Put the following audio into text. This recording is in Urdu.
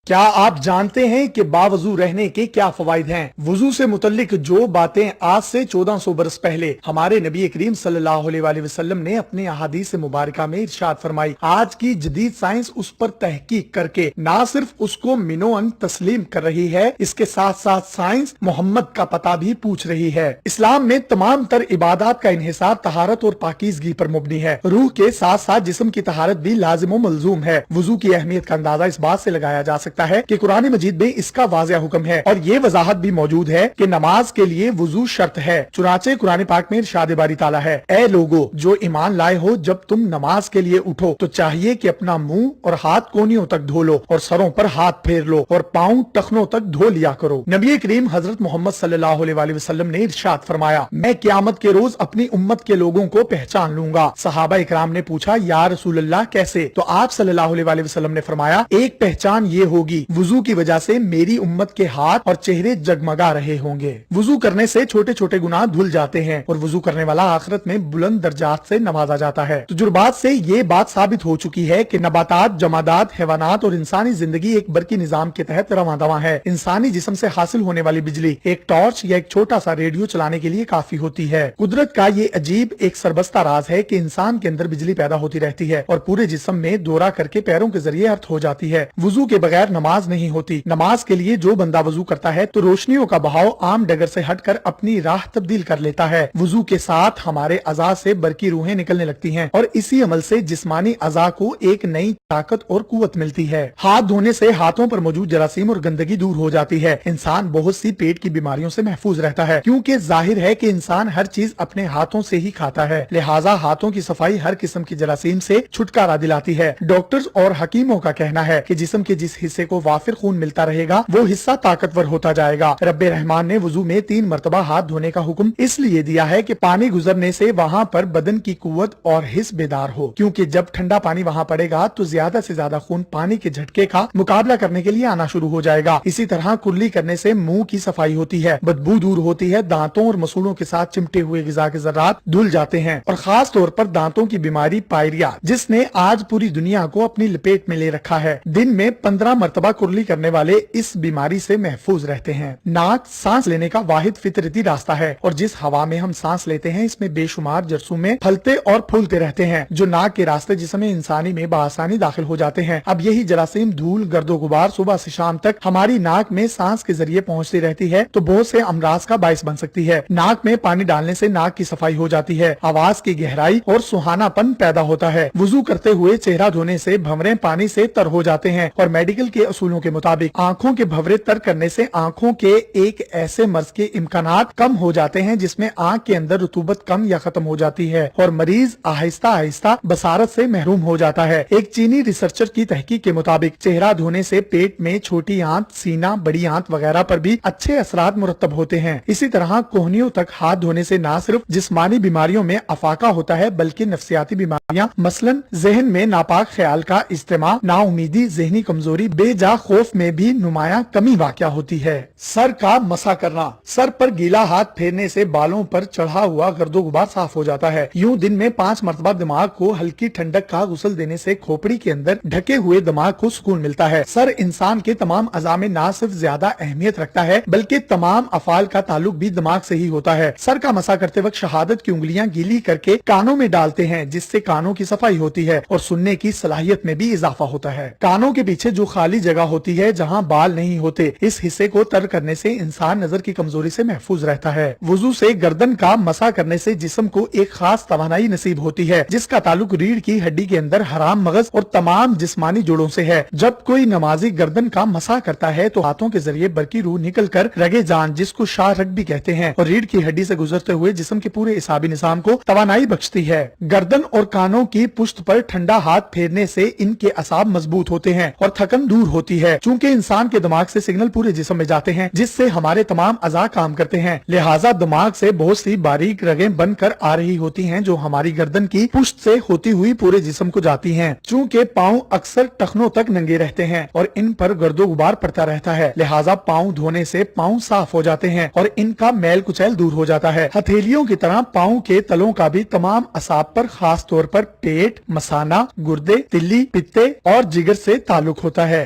کیا آپ جانتے ہیں کہ باوضو رہنے کے کیا فوائد ہیں؟ وضو سے متعلق جو باتیں آج سے 1400 برس پہلے ہمارے نبی کریم صلی اللہ علیہ وآلہ وسلم نے اپنے احادیث مبارکہ میں ارشاد فرمائی، آج کی جدید سائنس اس پر تحقیق کر کے نہ صرف اس کو منوان تسلیم کر رہی ہے، اس کے ساتھ ساتھ سائنس محمد کا پتہ بھی پوچھ رہی ہے۔ اسلام میں تمام تر عبادات کا انحصار طہارت اور پاکیزگی پر مبنی ہے۔ روح کے ساتھ ساتھ جسم کی طہارت بھی لازم و ملزوم ہے۔ وضو کی اہمیت کا اندازہ اس بات سے لگایا جا سکتا ہے کہ قرآن مجید میں اس کا واضح حکم ہے اور یہ وضاحت بھی موجود ہے کہ نماز کے لیے وضو شرط ہے۔ چنانچہ قرآن پاک میں ارشاد باری تعالیٰ ہے، اے لوگو جو ایمان لائے ہو، جب تم نماز کے لیے اٹھو تو چاہیے کہ اپنا منہ اور ہاتھ کونیوں تک دھو لو اور سروں پر ہاتھ پھیر لو اور پاؤں ٹخنوں تک دھو لیا کرو۔ نبی کریم حضرت محمد صلی اللہ علیہ وآلہ وسلم نے ارشاد فرمایا، میں قیامت کے روز اپنی امت کے لوگوں کو پہچان لوں گا۔ صحابہ اکرام نے پوچھا، یا رسول اللہ کیسے؟ تو آپ صلی اللہ علیہ وآلہ وسلم نے فرمایا، ایک پہچان یہ ہوگی، وضو کی وجہ سے میری امت کے ہاتھ اور چہرے جگمگا رہے ہوں گے۔ وضو کرنے سے چھوٹے چھوٹے گناہ دھل جاتے ہیں اور وضو کرنے والا آخرت میں بلند درجات سے نوازا جاتا ہے۔ تجربات سے یہ بات ثابت ہو چکی ہے کہ نباتات، جمادات، حیوانات اور انسانی زندگی ایک برقی نظام کے تحت رواں دواں ہے۔ انسانی جسم سے حاصل ہونے والی بجلی ایک ٹارچ یا ایک چھوٹا سا ریڈیو چلانے کے لیے کافی ہوتی ہے۔ قدرت کا یہ عجیب ایک سربستہ راز ہے کہ انسان کے اندر بجلی پیدا ہوتی رہتی ہے اور پورے جسم میں دورہ کر کے پیروں کے ذریعے ارتھ ہو جاتی ہے۔ وضو کے بغیر نماز نہیں ہوتی۔ نماز کے لیے جو بندہ وضو کرتا ہے تو روشنیوں کا بہاؤ عام ڈگر سے ہٹ کر اپنی راہ تبدیل کر لیتا ہے۔ وضو کے ساتھ ہمارے اعضاء سے برقی روحیں نکلنے لگتی ہیں اور اسی عمل سے جسمانی اعضاء کو ایک نئی طاقت اور قوت ملتی ہے۔ ہاتھ دھونے سے ہاتھوں پر موجود جراثیم اور گندگی دور ہو جاتی ہے۔ انسان بہت سی پیٹ کی بیماریوں سے محفوظ رہتا ہے، کیونکہ ظاہر ہے کہ انسان ہر چیز اپنے ہاتھوں سے ہی کھاتا ہے، لہٰذا ہاتھوں کی صفائی ہر قسم کی جراثیم سے چھٹکارا دلاتی ہے۔ ڈاکٹرز اور حکیموں کا کہنا ہے کہ جسم کے جس حصے کو وافر خون ملتا رہے گا وہ حصہ طاقتور ہوتا جائے گا۔ رب رحمان نے وضو میں 3 مرتبہ ہاتھ دھونے کا حکم اس لیے دیا ہے کہ پانی گزرنے سے وہاں پر بدن کی قوت اور حس بیدار ہو، کیونکہ جب ٹھنڈا پانی وہاں پڑے گا تو زیادہ سے زیادہ خون پانی کے جھٹکے کا مقابلہ کرنے کے لیے آنا شروع ہو جائے گا۔ اسی طرح کرلی کرنے سے منہ کی صفائی ہوتی ہے، بدبو دور ہوتی ہے، دانتوں اور مسوڑوں کے ساتھ چمٹے ہوئے غذا کے ذرات دھل جاتے ہیں اور خاص طور پر دانتوں کی بیماری پائریا، جس نے آج پوری دنیا کو اپنی لپیٹ میں لے رکھا ہے، دن میں 15 مرتبہ کرلی کرنے والے اس بیماری سے محفوظ رہتے ہیں۔ ناک سانس لینے کا واحد فطرتی راستہ ہے اور جس ہوا میں ہم سانس لیتے ہیں اس میں بے شمار جرثومے پھلتے اور پھولتے رہتے ہیں جو ناک کے راستے جسم انسانی میں بآسانی داخل ہو جاتے ہیں۔ اب یہی جراثیم، دھول، گرد و غبار صبح سے شام تک ہماری ناک میں سانس کے ذریعے پہنچتی رہتی ہے تو بہت سے امراض کا باعث بن سکتی ہے۔ ناک میں پانی ڈالنے سے ناک کی صفائی ہو جاتی ہے، آواز کی گہرائی اور سہانا پن پیدا ہوتا ہے۔ وضو کرتے ہوئے چہرہ دھونے سے بھنورے پانی سے تر ہو جاتے ہیں اور میڈیکل کے اصولوں کے مطابق آنکھوں کے بھنورے تر کرنے سے آنکھوں کے ایک ایسے مرض کے امکانات کم ہو جاتے ہیں جس میں آنکھ کے اندر رطوبت کم یا ختم ہو جاتی ہے اور مریض آہستہ آہستہ بصارت سے محروم ہو جاتا ہے۔ ایک چینی ریسرچر کی تحقیق کے مطابق چہرہ دھونے سے پیٹ میں چھوٹی آنت، سینہ، بڑی آنت وغیرہ پر بھی اچھے اثرات مرتب ہوتے ہیں۔ اسی طرح کوہنیوں تک ہاتھ دھونے سے نہ صرف جسمانی بیماریوں میں افاقہ ہوتا ہے بلکہ نفسیاتی بیماریاں مثلاً ذہن میں ناپاک خیال کا اجتماع، نا امیدی، ذہنی کمزوری، بے جا خوف میں بھی نمایاں کمی واقع ہوتی ہے۔ سر کا مسح کرنا، سر پر گیلا ہاتھ پھیرنے سے بالوں پر چڑھا ہوا گرد و غبار صاف ہو جاتا ہے۔ یوں دن میں 5 مرتبہ دماغ کو ہلکی ٹھنڈک کا غسل دینے سے کھوپڑی کے اندر ڈھکے ہوئے دماغ کو سکون ملتا ہے۔ سر انسان کے تمام اعضاء میں نہ صرف زیادہ اہمیت رکھتا ہے بلکہ تمام افعال کا تعلق بھی دماغ سے ہی ہوتا ہے۔ سر کا مسح کرتے وقت شہادت کی انگلیاں گیلی کر کے کانوں میں ڈالتے ہیں جس سے کانوں کی صفائی ہوتی ہے اور سننے کی صلاحیت میں بھی اضافہ ہوتا ہے۔ کانوں کے پیچھے جو خالی جگہ ہوتی ہے جہاں بال نہیں ہوتے، اس حصے کو تر کرنے سے انسان نظر کی کمزوری سے محفوظ رہتا ہے۔ وضو سے گردن کا مسح کرنے سے جسم کو ایک خاص توانائی نصیب ہوتی ہے جس کا تعلق ریڑھ کی ہڈی کے اندر حرام مغز اور تمام جسمانی جوڑوں سے ہے۔ جب کوئی نمازی گردن کا مسح کرتا ہے تو ہاتھوں کے ذریعے برقی روح نکل کر رگے جان، جس کو شاہ رگ بھی کہتے ہیں، اور ریڑھ کی ہڈی سے گزرتے ہوئے جسم کے پورے اعصابی نظام کو توانائی بخشتی ہے۔ گردن اور کانوں کی پشت پر ٹھنڈا ہاتھ پھیرنے سے ان کے اعصاب مضبوط ہوتے ہیں اور تھکن دور ہوتی ہے، چونکہ انسان کے دماغ سے سگنل پورے جسم میں جاتے ہیں جس سے ہمارے تمام اعضاء کام کرتے ہیں، لہٰذا دماغ سے بہت سی باریک رگیں بن کر آ رہی ہوتی ہیں جو ہماری گردن کی پشت سے ہوتی ہوئی پورے جسم کو جاتی ہیں۔ چونکہ پاؤں اکثر ٹخنوں تک ننگے رہتے ہیں اور ان پر گرد و غبار پڑتا رہتا ہے، لہٰذا پاؤں دھونے سے پاؤں صاف ہو جاتے ہیں اور ان کا میل کچیل دور ہو جاتا ہے۔ ہتھیلیوں کی طرح پاؤں کے تلوں کا بھی تمام اعصاب پر، خاص طور پر پیٹ، مثانہ، گردے، تلی، پتے اور جگر سے تعلق ہوتا ہے۔